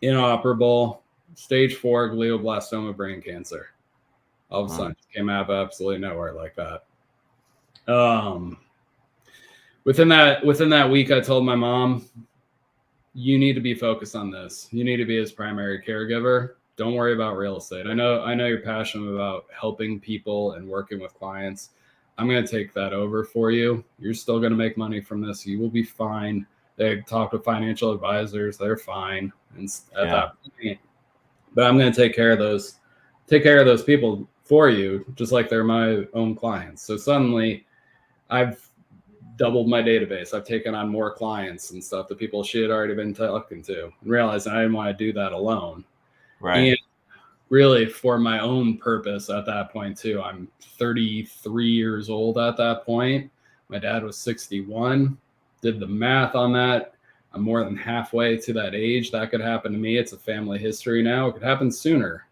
inoperable, stage 4 glioblastoma brain cancer. All of a sudden, it came out of absolutely nowhere like that. Within that week, I told my mom, you need to be focused on this. You need to be his primary caregiver. Don't worry about real estate. I know you're passionate about helping people and working with clients. I'm going to take that over for you. You're still going to make money from this. You will be fine. They talk to financial advisors. They're fine. And at that point, but I'm going to take care of those people for you, just like they're my own clients. So suddenly I've doubled my database. I've taken on more clients and stuff, the people she had already been talking to, and realized I didn't want to do that alone. Right. And really for my own purpose at that point too. I'm 33 years old at that point. My dad was 61. Did the math on that. I'm more than halfway to that age. That could happen to me. It's a family history now. It could happen sooner.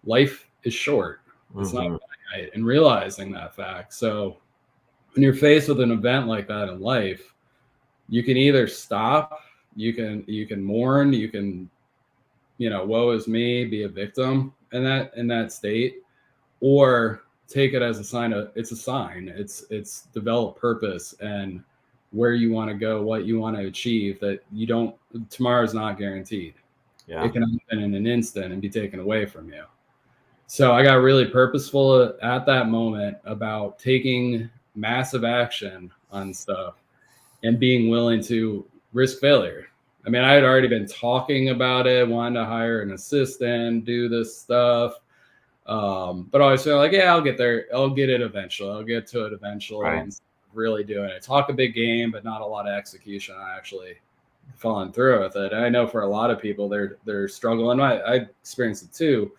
Life is short. It's not finite, and realizing that fact. So when you're faced with an event like that in life, you can either stop, you can mourn, you can, woe is me, be a victim in that state, or take it as a sign. It's develop purpose and where you want to go, what you want to achieve, that tomorrow is not guaranteed. Yeah. It can happen in an instant and be taken away from you. So I got really purposeful at that moment about taking massive action on stuff and being willing to risk failure. I mean, I had already been talking about it, wanting to hire an assistant, do this stuff. But I always feel like, yeah, I'll get there. I'll get it eventually. I'll get to it eventually. Right. And really doing it. Talk a big game, but not a lot of execution on actually following through with it. And I know for a lot of people, they're struggling. I experienced it too.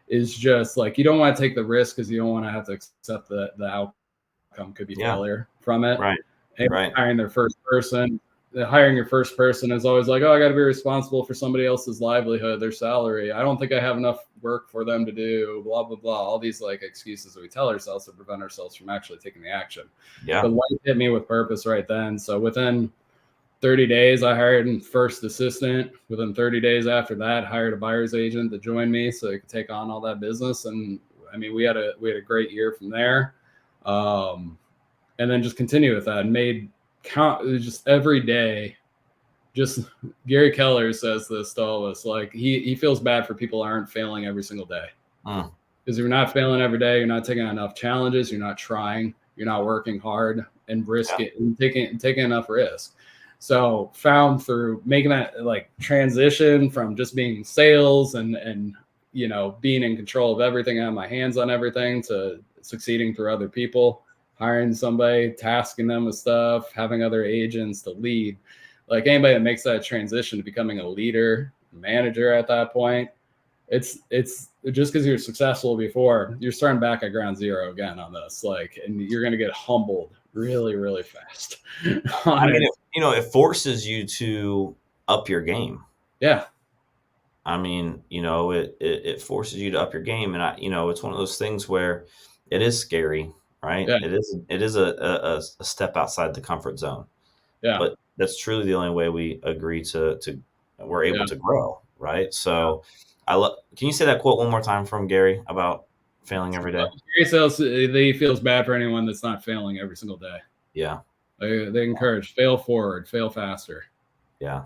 Is just like, you don't want to take the risk because you don't want to have to accept the outcome could be failure from it. Right. And Right. hiring your first person is always like, oh, I got to be responsible for somebody else's livelihood, their salary. I don't think I have enough work for them to do, blah, blah, blah. All these like excuses that we tell ourselves to prevent ourselves from actually taking the action. Yeah. But life hit me with purpose right then. So within 30 days, I hired a first assistant. Within 30 days after that, hired a buyer's agent to join me so he could take on all that business. And I mean, we had a great year from there. And then just continue with that and made just every day. Just Gary Keller says this to all of us, like he feels bad for people who aren't failing every single day. Because you're not failing every day, you're not taking enough challenges, you're not trying, you're not working hard and risk it and taking enough risk. So found through making that like transition from just being sales and being in control of everything, I have my hands on everything, to succeeding through other people, hiring somebody, tasking them with stuff, having other agents to lead. Like anybody that makes that transition to becoming a leader, manager at that point, it's just because you're successful before, you're starting back at ground zero again on this, like, and you're going to get humbled really, really fast. I mean, it forces you to up your game. Yeah. I mean, it forces you to up your game. And it's one of those things where it is scary, right? Yeah. It is a step outside the comfort zone, Yeah. but that's truly the only way we agree to we're able to grow. Right. So can you say that quote one more time from Gary about failing every day? Gary says he feels bad for anyone that's not failing every single day. Yeah. They encourage fail forward, fail faster. Yeah.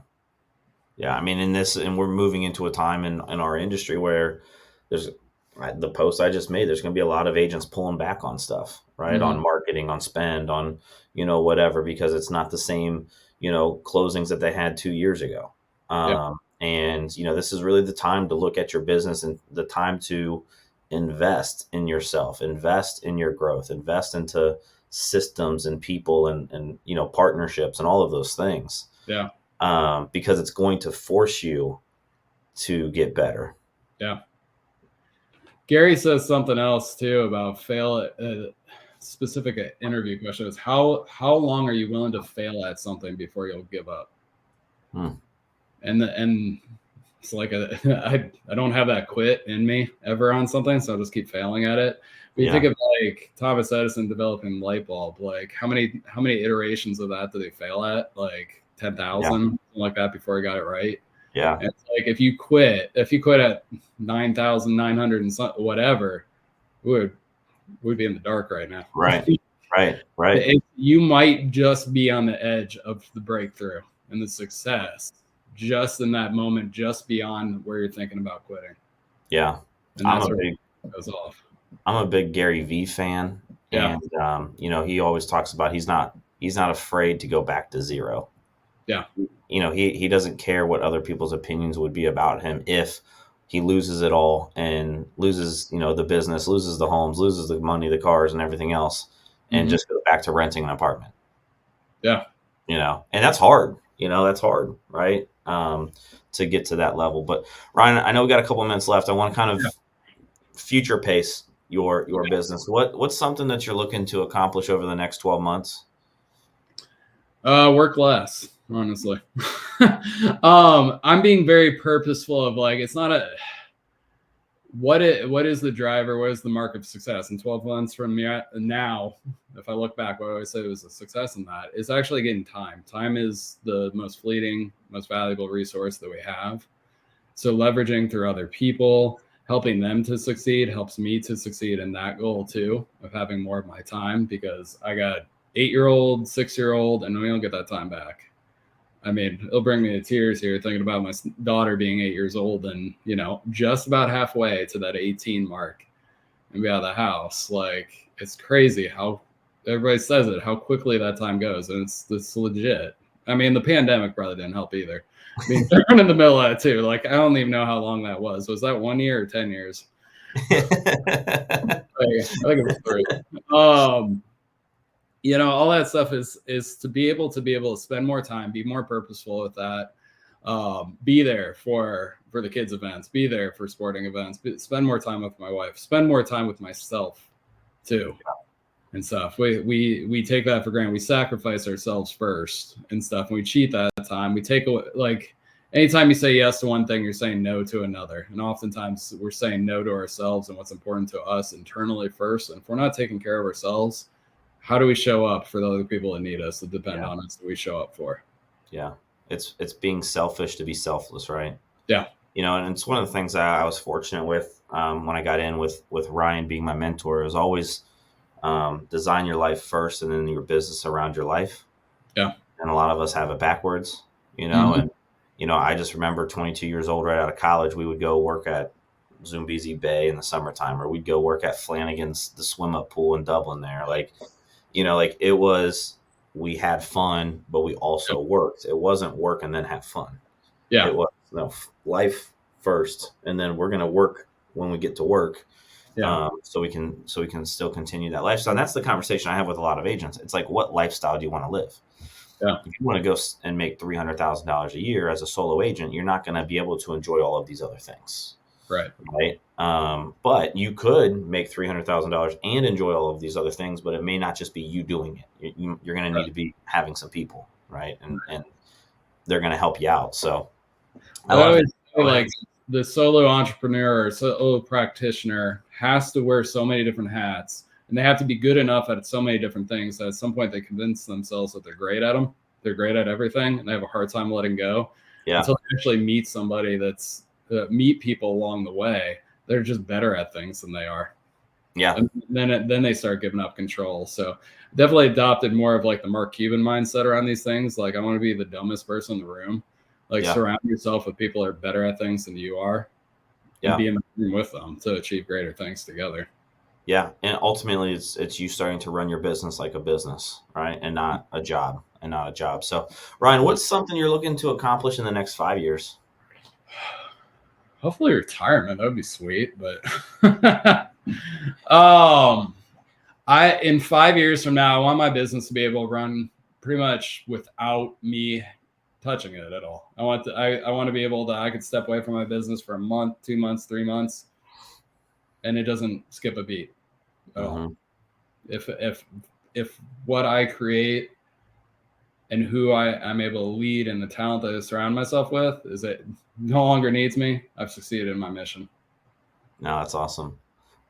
Yeah. I mean, and we're moving into a time in our industry where there's the post I just made, there's going to be a lot of agents pulling back on stuff, right? On marketing, on spend, on, whatever, because it's not the same, closings that they had 2 years ago. And, this is really the time to look at your business and the time to invest in yourself, invest in your growth, invest into systems and people and partnerships and all of those things. Yeah. Because it's going to force you to get better. Yeah. Gary says something else too about fail. Specific interview question is how long are you willing to fail at something before you'll give up? And it's like I don't have that quit in me ever on something, so I'll just keep failing at it. But you think of like Thomas Edison developing the light bulb, like how many iterations of that did they fail at? Like 10,000, something like that before he got it right. Yeah. And it's like if you quit at 9,900 and some, whatever, we'd be in the dark right now. Right. Right. You might just be on the edge of the breakthrough and the success, just in that moment, just beyond where you're thinking about quitting. Yeah. And that's where it goes off. I'm a big Gary Vee fan. Yeah. And, he always talks about he's not afraid to go back to zero. Yeah. He doesn't care what other people's opinions would be about him if he loses it all and loses, the business, loses the homes, loses the money, the cars, and everything else, and just go back to renting an apartment. Yeah. And that's hard. That's hard, right? To get to that level. But Ryan, I know we got a couple of minutes left. I want to kind of future pace your business. What's something that you're looking to accomplish over the next 12 months? Work less, honestly. I'm being very purposeful of like, it's not a, what is the driver? What is the mark of success? In 12 months from now, if I look back, what I always say was a success in that is actually getting time. Time is the most fleeting, most valuable resource that we have. So leveraging through other people, helping them to succeed helps me to succeed in that goal too, of having more of my time, because I got 8-year-old, 6-year-old, and we don't get that time back. I mean, it'll bring me to tears here thinking about my daughter being 8 years old and, just about halfway to that 18 mark and be out of the house. Like, it's crazy how everybody says it, how quickly that time goes. And it's legit. I mean, the pandemic probably didn't help either. Being thrown in the middle of it too. Like, I don't even know how long that was. Was that 1 year or 10 years? I think it was 3. All that stuff is to be able to spend more time, be more purposeful with that, be there for the kids' events, be there for sporting events, spend more time with my wife, spend more time with myself too, and stuff. We take that for granted. We sacrifice ourselves first and stuff, and we cheat that time. We take away, like, anytime you say yes to one thing, you're saying no to another, and oftentimes we're saying no to ourselves and what's important to us internally first. And if we're not taking care of ourselves, how do we show up for the other people that need us, that depend on us, that we show up for? Yeah. It's being selfish to be selfless, right? Yeah. And it's one of the things that I was fortunate with when I got in with Ryan being my mentor. It was always design your life first and then your business around your life. Yeah. And a lot of us have it backwards, and, I just remember 22 years old, right out of college, we would go work at Zumbizi Bay in the summertime, or we'd go work at Flanagan's, the swim up pool in Dublin there. Like it was, we had fun, but we also worked. It wasn't work and then have fun. Yeah. It was life first, and then we're going to work when we get to work. Yeah. So we can still continue that lifestyle. And that's the conversation I have with a lot of agents. It's like, what lifestyle do you want to live? Yeah. If you want to go and make $300,000 a year as a solo agent, you're not going to be able to enjoy all of these other things. Right. But you could make $300,000 and enjoy all of these other things, but it may not just be you doing it. You're going to need to be having some people, right? And they're going to help you out. So I always feel like the solo entrepreneur or solo practitioner has to wear so many different hats, and they have to be good enough at so many different things that at some point they convince themselves that they're great at them. They're great at everything, and they have a hard time letting go until they actually meet somebody that's meet people along the way. They're just better at things than they are. Yeah. And then they start giving up control. So definitely adopted more of like the Mark Cuban mindset around these things. Like, I want to be the dumbest person in the room. Like, surround yourself with people that are better at things than you are. And be in the room with them to achieve greater things together. Yeah. And ultimately it's you starting to run your business like a business, right? And not a job. So Ryan, what's something you're looking to accomplish in the next 5 years? Hopefully retirement. That would be sweet. But in 5 years from now, I want my business to be able to run pretty much without me touching it at all. I want to be able to, I could step away from my business for a month, 2 months, 3 months, and it doesn't skip a beat at all. Mm-hmm. If what I create and who I'm able to lead and the talent that I surround myself with is it no longer needs me, I've succeeded in my mission. No, that's awesome.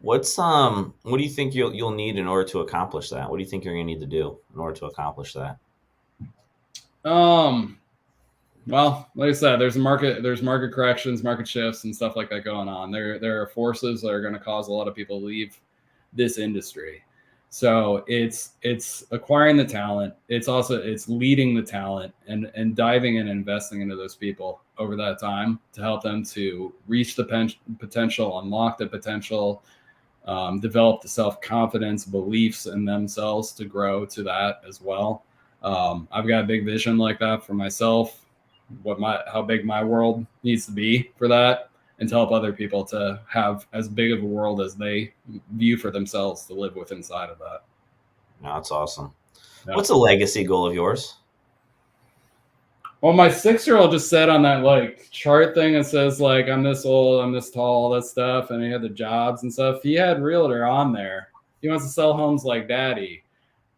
What do you think you'll need in order to accomplish that? What do you think you're gonna need to do in order to accomplish that? Well, like I said, there's market corrections, market shifts, and stuff like that going on. There are forces that are going to cause a lot of people to leave this industry. So it's acquiring the talent. It's leading the talent and diving and investing into those people over that time to help them to reach the potential, unlock the potential, develop the self-confidence, beliefs in themselves to grow to that as well. I've got a big vision like that for myself, how big my world needs to be for that, and to help other people to have as big of a world as they view for themselves to live with inside of that. No, that's awesome. Yeah. What's a legacy goal of yours? Well, my 6-year-old just said on that like chart thing, it says like I'm this old, I'm this tall, all that stuff, and he had the jobs and stuff. He had realtor on there. He wants to sell homes like daddy.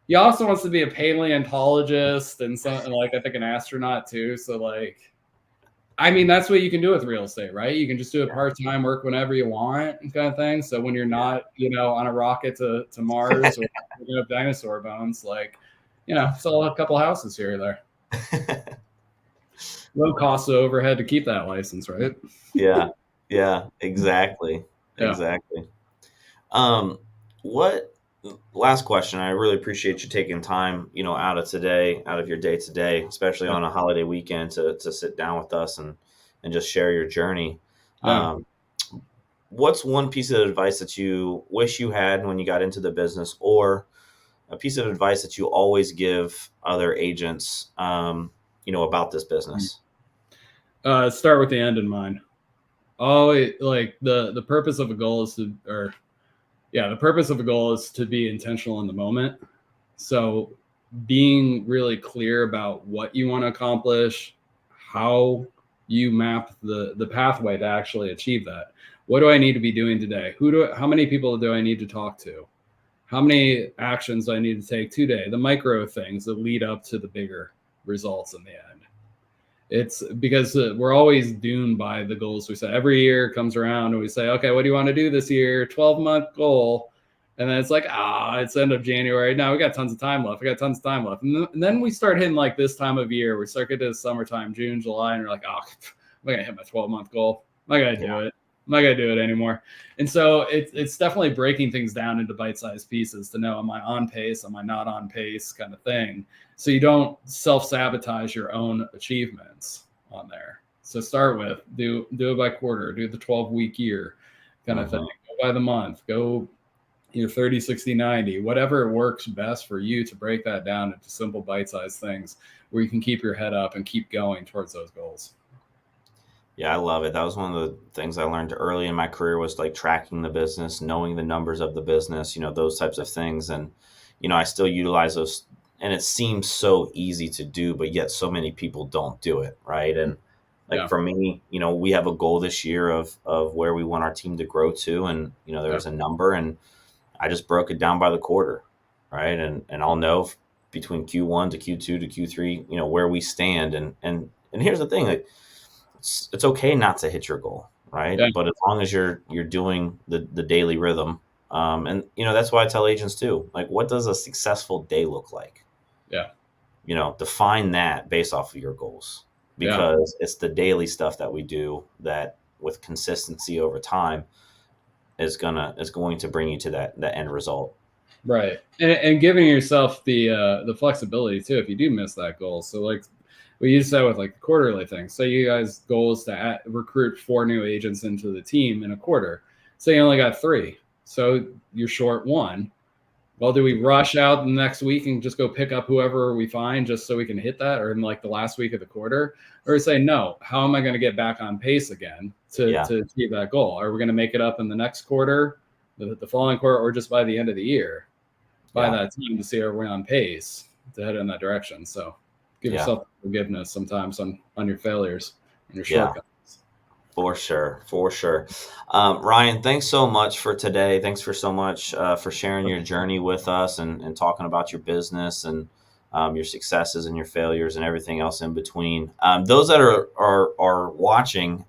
He also wants to be a paleontologist and something like, I think, an astronaut too. So like, I mean, that's what you can do with real estate, right? You can just do it part-time, work whenever you want, kind of thing. So when you're not, on a rocket to Mars or picking up dinosaur bones, like, sell a couple houses here or there. Low cost of overhead to keep that license, right? Yeah, yeah, exactly, Yeah. exactly. What last question? I really appreciate you taking time, out of your day today, especially Yeah. on a holiday weekend, to sit down with us and just share your journey. Yeah. Um, what's one piece of advice that you wish you had when you got into the business, or a piece of advice that you always give other agents, about this business? Start with the end in mind. Always, like, the purpose of a goal is the purpose of a goal is to be intentional in the moment. So being really clear about what you want to accomplish, how you map the pathway to actually achieve that. What do I need to be doing today? How many people do I need to talk to? How many actions do I need to take today? The micro things that lead up to the bigger results in the end. It's because we're always doomed by the goals we set. Every year comes around and we say, okay, what do you want to do this year? 12-month goal. And then it's like, it's end of January. Now we got tons of time left. We got tons of time left. And then we start hitting like this time of year. We start getting to summertime, June, July, and we're like, I'm not going to hit my 12-month goal. I'm not going to do it. I'm not going to do it anymore. And so it's definitely breaking things down into bite-sized pieces to know, am I on pace? Am I not on pace, kind of thing. So you don't self-sabotage your own achievements on there. So start with do it by quarter, do the 12-week year kind of thing. Go by the month, go 30, 60, 90, whatever works best for you to break that down into simple bite-sized things where you can keep your head up and keep going towards those goals. Yeah, I love it. That was one of the things I learned early in my career, was like tracking the business, knowing the numbers of the business, those types of things. And, I still utilize those, and it seems so easy to do, but yet so many people don't do it. Right. And like Yeah. for me, we have a goal this year of where we want our team to grow to. And, there's a number, and I just broke it down by the quarter. Right. And I'll know between Q1 to Q2 to Q3, where we stand. And here's the thing, like, it's okay not to hit your goal, right? Yeah. But as long as you're doing the daily rhythm, and that's why I tell agents too, like, what does a successful day look like? Yeah. Define that based off of your goals, Yeah. because it's the daily stuff that we do that, with consistency over time, is going to bring you to that end result. Right. And giving yourself the flexibility too, if you do miss that goal. So like we used that with like the quarterly thing. So you guys' goal is to recruit 4 new agents into the team in a quarter. So you only got 3. So you're short 1. Well, do we rush out the next week and just go pick up whoever we find just so we can hit that, or in like the last week of the quarter? Or say, no, how am I going to get back on pace again to achieve that goal? Are we going to make it up in the next quarter, the following quarter, or just by the end of the year? By that time to see are we on pace to head in that direction. So give Yeah. yourself forgiveness sometimes on your failures and your Yeah. shortcuts. For sure, for sure. Ryan, thanks so much for today. Thanks for so much for sharing your journey with us and talking about your business and your successes and your failures and everything else in between. Those that are watching,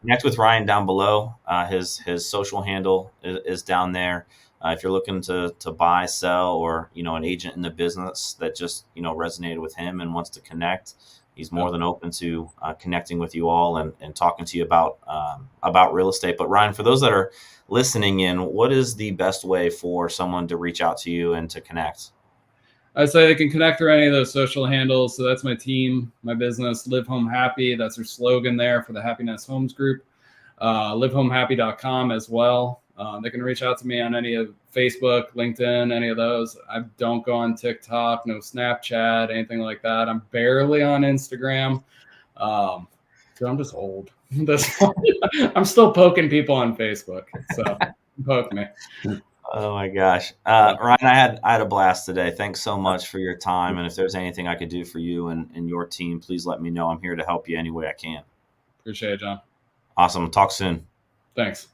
connect with Ryan down below. His social handle is down there. If you're looking to buy, sell, or an agent in the business that just resonated with him and wants to connect, he's more Yep. than open to connecting with you all and talking to you about real estate. But Ryan, for those that are listening in, what is the best way for someone to reach out to you and to connect? I'd say they can connect through any of those social handles. So that's my team, my business, Live Home Happy. That's their slogan there for the Happiness Homes Group. Livehomehappy.com as well. They can reach out to me on any of Facebook, LinkedIn, any of those. I don't go on TikTok, no Snapchat, anything like that. I'm barely on Instagram. So I'm just old. I'm still poking people on Facebook. So poke me. Oh my gosh, Ryan, I had a blast today. Thanks so much for your time. And if there's anything I could do for you and your team, please let me know. I'm here to help you any way I can. Appreciate it, John. Awesome. Talk soon. Thanks.